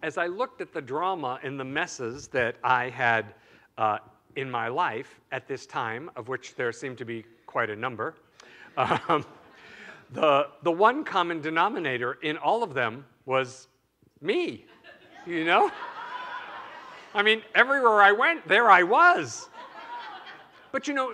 as I looked at the drama and the messes that I had in my life at this time, of which there seemed to be quite a number, the one common denominator in all of them was me, you know? I mean, everywhere I went, there I was. But you know,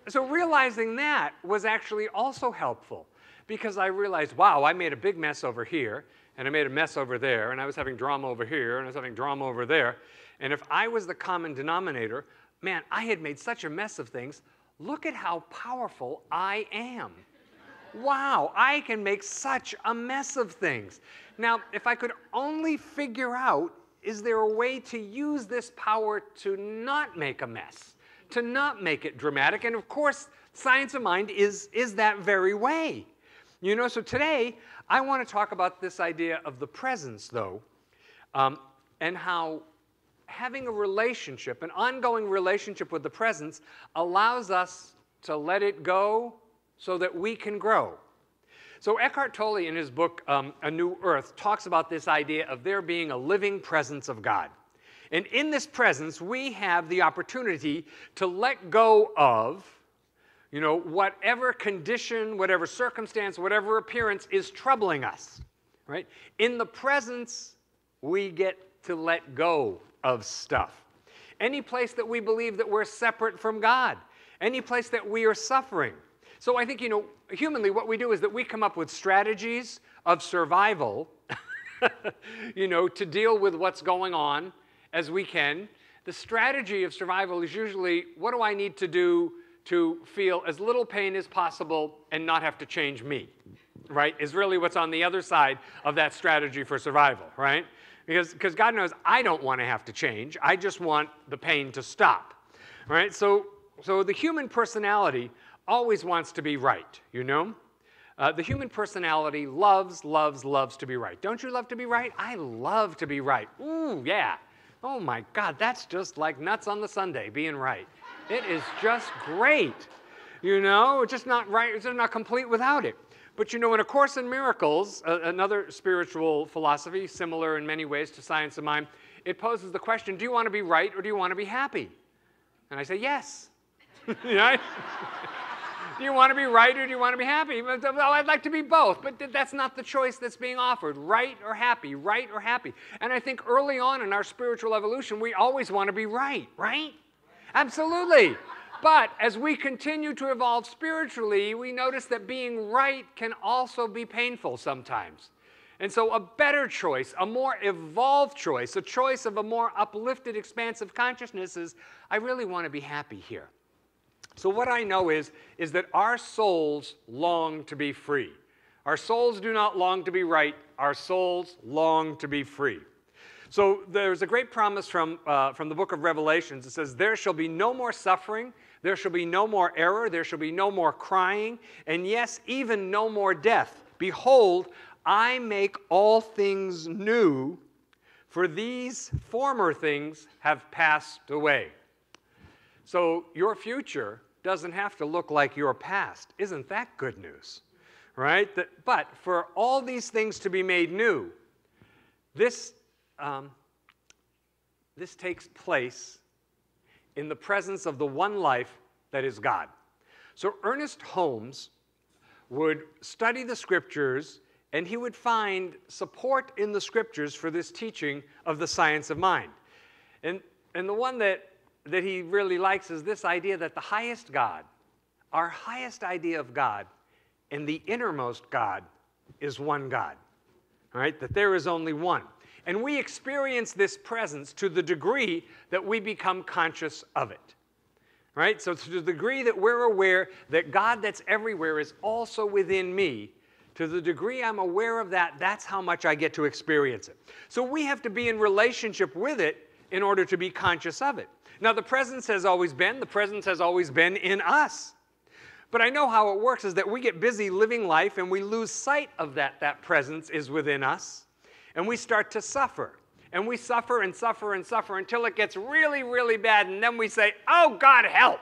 so realizing that was actually also helpful, because I realized, wow, I made a big mess over here, and I made a mess over there, and I was having drama over here, and I was having drama over there. And if I was the common denominator, man, I had made such a mess of things. Look at how powerful I am. Wow, I can make such a mess of things. Now, if I could only figure out, is there a way to use this power to not make a mess, to not make it dramatic? And of course, Science of Mind is that very way. You know, so today, I want to talk about this idea of the presence, though, and how having a relationship, an ongoing relationship with the presence, allows us to let it go so that we can grow. So Eckhart Tolle, in his book, A New Earth, talks about this idea of there being a living presence of God. And in this presence, we have the opportunity to let go of, you know, whatever condition, whatever circumstance, whatever appearance is troubling us, right? In the presence, we get to let go of stuff. Any place that we believe that we're separate from God, any place that we are suffering. So I think, you know, humanly, what we do is that we come up with strategies of survival, you know, to deal with what's going on as we can. The strategy of survival is usually, what do I need to do to feel as little pain as possible and not have to change me, right? Is really what's on the other side of that strategy for survival, right? Because God knows I don't want to have to change. I just want the pain to stop, right? So the human personality always wants to be right, you know? The human personality loves to be right. Don't you love to be right? I love to be right. Ooh, yeah. Oh my God, that's just like nuts on the Sunday, being right. It is just great, you know? It's just not right, it's just not complete without it. But you know, in A Course in Miracles, another spiritual philosophy, similar in many ways to Science of Mind, it poses the question, do you want to be right or do you want to be happy? And I say, yes. Right? Do you want to be right or do you want to be happy? Well, I'd like to be both, but that's not the choice that's being offered. Right or happy, right or happy. And I think early on in our spiritual evolution, we always want to be right, right? Absolutely. But as we continue to evolve spiritually, we notice that being right can also be painful sometimes. And so a better choice, a more evolved choice, a choice of a more uplifted, expansive consciousness is, I really want to be happy here. So what I know is that our souls long to be free. Our souls do not long to be right. Our souls long to be free. So there's a great promise from the book of Revelations. It says, there shall be no more suffering. There shall be no more error. There shall be no more crying. And yes, even no more death. Behold, I make all things new, for these former things have passed away. So your future doesn't have to look like your past. Isn't that good news? Right? But for all these things to be made new, this takes place in the presence of the one life that is God. So Ernest Holmes would study the Scriptures, and he would find support in the Scriptures for this teaching of the science of mind. And the one that he really likes is this idea that the highest God, our highest idea of God, and the innermost God is one God, right? That there is only one. And we experience this presence to the degree that we become conscious of it, right? So to the degree that we're aware that God that's everywhere is also within me, to the degree I'm aware of that, that's how much I get to experience it. So we have to be in relationship with it in order to be conscious of it. Now, the presence has always been in us. But I know how it works is that we get busy living life and we lose sight of that presence is within us. And we start to suffer. And we suffer and suffer and suffer until it gets really, really bad. And then we say, oh, God, help.